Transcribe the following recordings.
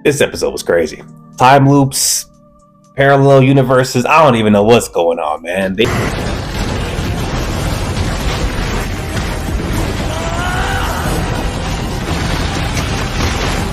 This episode was crazy. Time loops, parallel universes. I don't even know what's going on, man.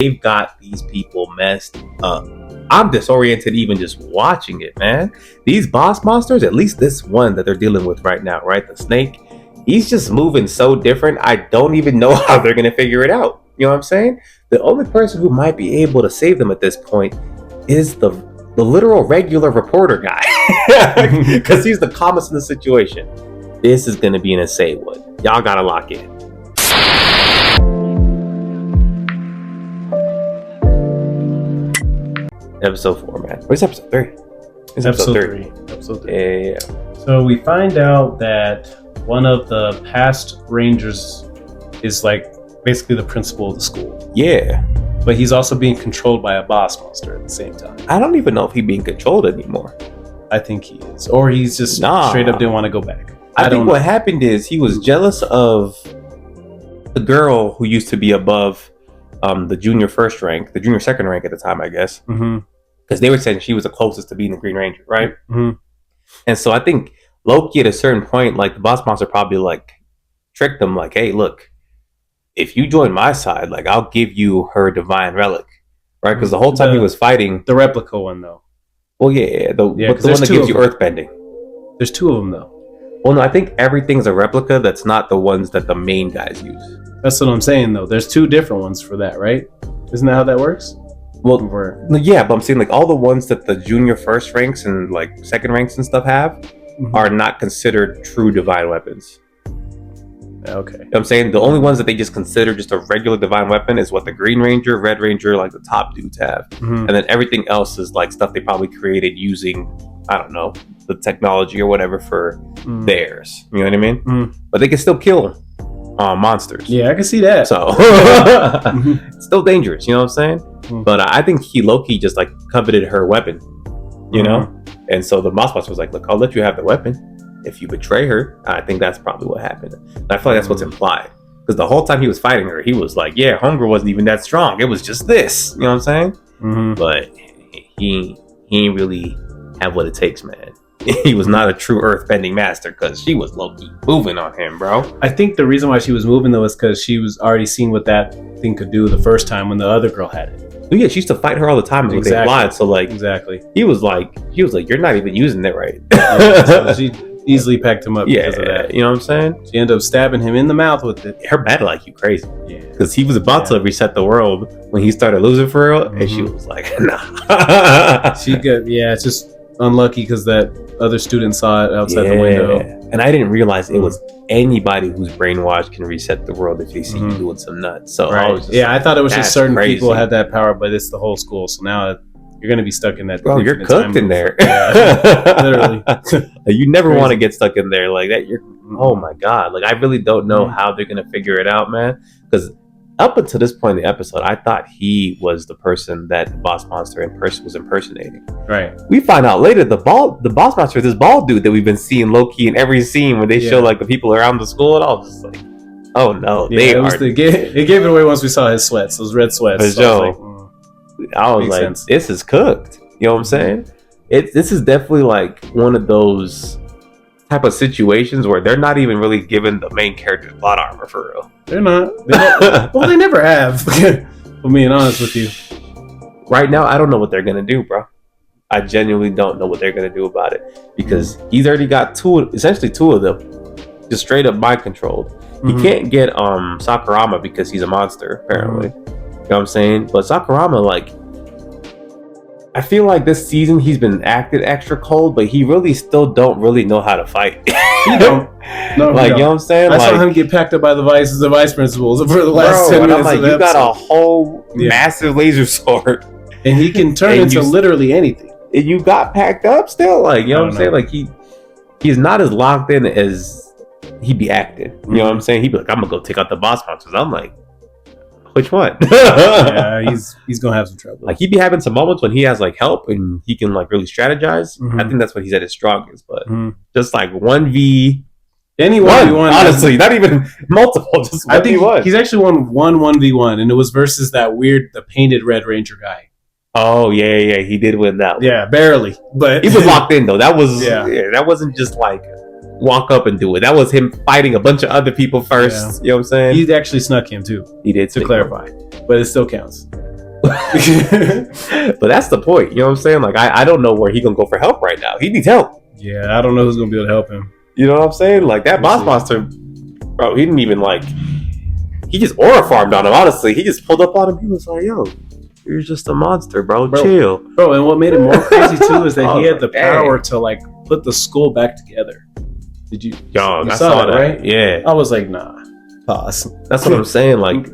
They've got these people messed up. I'm disoriented even just watching it, man. These boss monsters, at least this one that they're dealing with right now, right? The snake, he's just moving so different. I don't even know how they're going to figure it out. You know what I'm saying? The only person who might be able to save them at this point is the literal regular reporter guy. Because he's the calmest in the situation. This is going to be an insane one. Y'all got to lock in. Episode 4, man. What's episode 3? It's episode 3. Yeah. So we find out that one of the past rangers is like basically the principal of the school. Yeah. But he's also being controlled by a boss monster at the same time. I don't even know if he's being controlled anymore. I think he is. Or he's just straight up didn't want to go back. I think what happened is he was jealous of the girl who used to be above the junior first rank, the junior second rank at the time, I guess. Because they were saying she was the closest to being the Green Ranger, right? And so I think Loki at a certain point, like the boss monster probably like tricked them like, hey, look, if you join my side, like I'll give you her divine relic, right? Because the whole time he was fighting... The replica one, though. Well, yeah, the one that gives you earthbending. There's two of them, though. Well, no, I think everything's a replica that's not the ones that the main guys use. That's what I'm saying, though. There's two different ones for that, right? Isn't that how that works? Well, yeah, but I'm saying like all the ones that the junior first ranks and like second ranks and stuff have are not considered true divine weapons. Okay. You know what I'm saying? The only ones that they just consider just a regular divine weapon is what the Green Ranger, Red Ranger, like the top dudes have. And then everything else is like stuff they probably created using, I don't know, the technology or whatever for theirs. You know what I mean? But they can still kill monsters. Yeah, I can see that. So it's still dangerous, you know what I'm saying? But I think Loki just like coveted her weapon, you know? And so the boss monster was like, look, I'll let you have the weapon if you betray her. I think that's probably what happened. And I feel like that's what's implied. Because the whole time he was fighting her, he was like, yeah, Homegirl wasn't even that strong. It was just this. You know what I'm saying? But he ain't really have what it takes, man. He was not a true earth-bending master because she was low-key moving on him, bro. I think the reason why she was moving, though, is because she was already seeing what that thing could do the first time when the other girl had it. Well, yeah, she used to fight her all the time when they lied. So, like, he was like, you're not even using it right. So she easily packed him up because of that. You know what I'm saying? She ended up stabbing him in the mouth with it. Her battle like you crazy. Yeah. Because he was about to reset the world when he started losing for real. And she was like, nah. It's just unlucky because that other student saw it outside the window. And I didn't realize it was anybody who's brainwashed can reset the world if they see you doing some nuts. So I was just I thought it was just certain people had that power, but it's the whole school. So now you're going to be stuck in that. Bro, you're cooked in there. Literally. You never want to get stuck in there like that. Oh my God. Like, I really don't know how they're going to figure it out, man. Because up until this point in the episode, I thought he was the person that the boss monster was impersonating. Right. We find out later the boss monster is this bald dude that we've been seeing low-key in every scene when they show like the people around the school, and I was just like, oh no, it gave it away once we saw his sweats, those red sweats. So I was like, this is cooked. You know what I'm saying? This is definitely like one of those type of situations where they're not even really giving the main character's plot armor for real. They're not. Well, they never have. For being honest with you, right now I don't know what they're gonna do, bro. I genuinely don't know what they're gonna do about it because he's already got essentially two of them, just straight up mind controlled. He can't get Sakurama because he's a monster apparently. You know what I'm saying? But Sakurama, like, I feel like this season he's been acted extra cold, but he really still don't really know how to fight. He don't. No, like, you know what I'm saying? I saw him get packed up by the vice principals for the last 10 minutes. I'm like, you got a whole massive laser sword, and he can turn into literally anything. And you got packed up still, like, you know what I'm saying? Like, he's not as locked in as he'd be acting. You know what I'm saying? He'd be like, I'm gonna go take out the boss monsters. I'm like, which one? He's gonna have some trouble. Like, he'd be having some moments when he has like help and he can like really strategize. I think that's what he's at his strongest. But just like 1v anyone, honestly, not even multiple. Just 1v1. I think he's actually won 1v1, and it was versus the painted Red Ranger guy. Oh yeah, he did win that one. Yeah, barely, but he was locked in though. That was that wasn't just like walk up and do it. That was him fighting a bunch of other people first. Yeah. You know what I'm saying? He actually snuck him too. He did, to clarify, but it still counts. But that's the point. You know what I'm saying? Like I don't know where he gonna go for help right now. He needs help. Yeah, I don't know who's gonna be able to help him. You know what I'm saying? Like that boss monster, bro. He didn't even like. He just aura farmed on him. Honestly, he just pulled up on him. He was like, "Yo, you're just a monster, bro. Chill, bro." And what made it more crazy too is that he had the power to like put the skull back together. Did you? Yo, you I saw that, right? Yeah. I was like, nah, pause. That's what I'm saying. Like,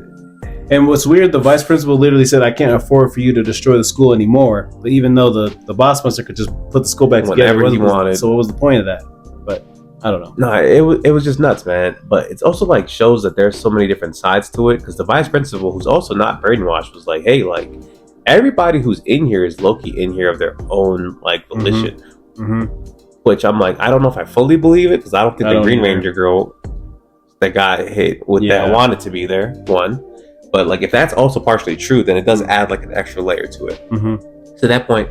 and what's weird, the vice principal literally said, "I can't afford for you to destroy the school anymore." But even though the boss monster could just put the skull back together, whenever he wanted. So what was the point of that? But I don't know. No, it was just nuts, man. But it's also like shows that there's so many different sides to it. Because the vice principal, who's also not brainwashed, was like, "Hey, like everybody who's in here is low-key in here of their own like volition." Which I'm like, I don't know if I fully believe it because I don't think the Green Ranger girl that got hit with that wanted to be there. One, but like if that's also partially true, then it does add like an extra layer to it. To that point,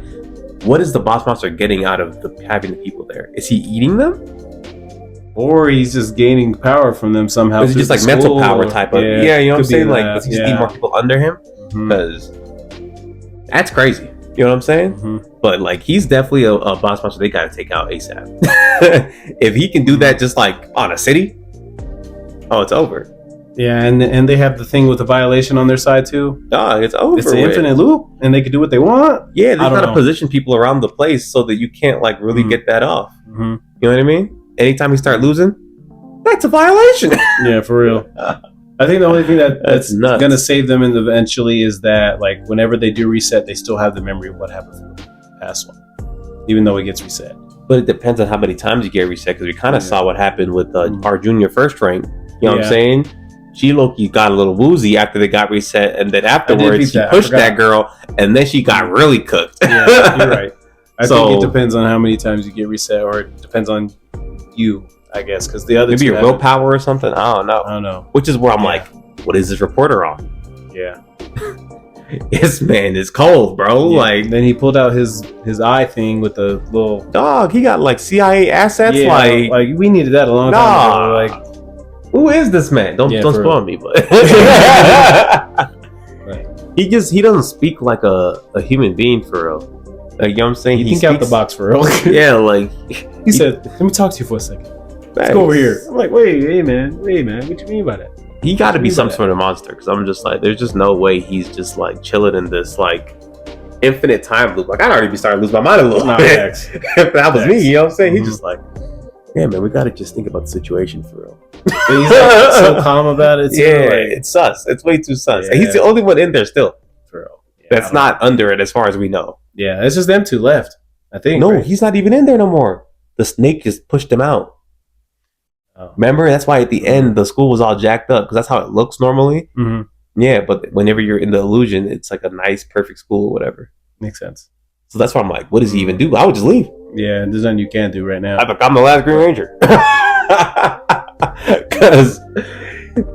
what is the boss monster getting out of having the people there? Is he eating them? Or he's just gaining power from them somehow. Is it just like mental power type of? Yeah, you know what I'm saying? Like, does he just need more people under him? Because that's crazy. You know what I'm saying? But like, he's definitely a boss monster they got to take out ASAP. If he can do that just like on a city, oh, it's over. Yeah, and they have the thing with the violation on their side too. It's over. It's an infinite loop, and they can do what they want. Yeah, they got to position people around the place so that you can't like really get that off. You know what I mean? Anytime you start losing, that's a violation. Yeah, for real. I think the only thing that's going to save them eventually is that like whenever they do reset, they still have the memory of what happened from the past one, even though it gets reset. But it depends on how many times you get reset, because we kind of saw what happened with our junior first rank. You know what I'm saying? She Loki got a little woozy after they got reset, and then afterwards she pushed that girl, and then she got really cooked. Yeah, you're right. I think it depends on how many times you get reset, or it depends on you, I guess, because the other maybe your willpower or something. I don't know. Which is where I'm like, what is this reporter on? Yeah. This man is cold, bro. Yeah. Like, then he pulled out his eye thing with the little dog. He got like CIA assets. Yeah, like we needed that a long time ago. Like, who is this man? Don't spoil me, but he doesn't speak like a human being for real. Like, you know what I'm saying? He think out the box for real. Yeah, like he said, "Let me talk to you for a second. Let's go over here." I'm like, wait, hey man, what you mean by that? He got to be some sort of monster, because I'm just like, there's just no way he's just like chilling in this like infinite time loop. Like, I'd already be starting to lose my mind a little bit. If that was me, you know what I'm saying? He's just like, yeah, man, we got to just think about the situation for real. He's like, so calm about it too. Yeah, like, it's sus. It's way too sus. Yeah. And he's the only one in there still. For real. Yeah, that's not under it as far as we know. Yeah, it's just them two left, I think. No, he's not even in there no more. The snake just pushed him out. Oh. Remember? That's why at the end, the school was all jacked up, because that's how it looks normally. Yeah, but whenever you're in the illusion, it's like a nice, perfect school or whatever. Makes sense. So that's why I'm like, what does he even do? I would just leave. Yeah, there's nothing you can do right now. I'm the last Green Ranger. Because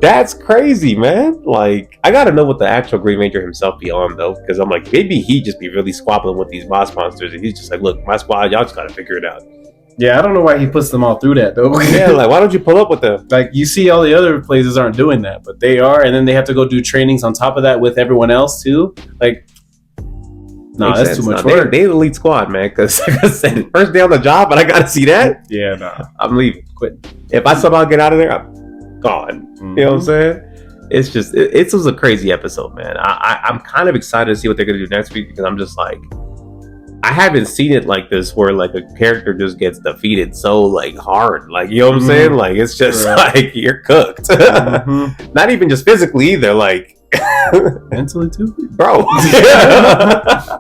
that's crazy, man. Like, I gotta know what the actual Green Ranger himself be on, though. Because I'm like, maybe he just be really squabbling with these boss monsters, and he's just like, look, my squad, y'all just gotta figure it out. Yeah, I don't know why he puts them all through that, though. Yeah, like, why don't you pull up with them? Like, you see all the other places aren't doing that, but they are, and then they have to go do trainings on top of that with everyone else, too. Like, no, that's too much work. They the elite squad, man, because like I said, first day on the job, but I gotta see that. Yeah, no. I'm leaving. Quit. If I somehow get out of there, I'm gone. You know what I'm saying? It's just, it was a crazy episode, man. I'm kind of excited to see what they're gonna do next week, because I'm just like, I haven't seen it like this where like a character just gets defeated so like hard. Like, you know what I'm saying? Like, it's just like you're cooked. Not even just physically either, like mentally too, bro. What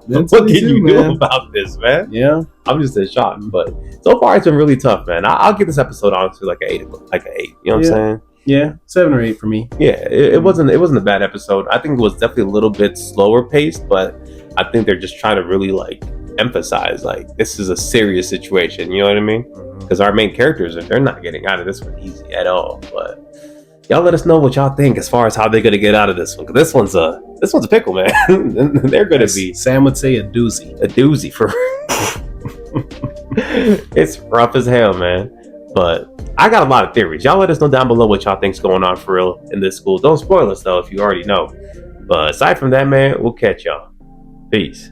can you do about this, man? Yeah, I'm just in shock. But so far, it's been really tough, man. I'll give this episode honestly like an 8. Like an 8. You know what I'm saying? Yeah, 7 or 8 for me. Yeah, it wasn't a bad episode. I think it was definitely a little bit slower paced, but I think they're just trying to really like emphasize like this is a serious situation. You know what I mean? Because our main characters, they're not getting out of this one easy at all. But Y'all let us know what y'all think as far as how they're gonna get out of this one. 'Cause this one's a pickle, man. They're gonna be. Sam would say a doozy. A doozy for. It's rough as hell, man. But I got a lot of theories. Y'all let us know down below what y'all think's going on for real in this school. Don't spoil us though if you already know. But aside from that, man, we'll catch y'all. Peace.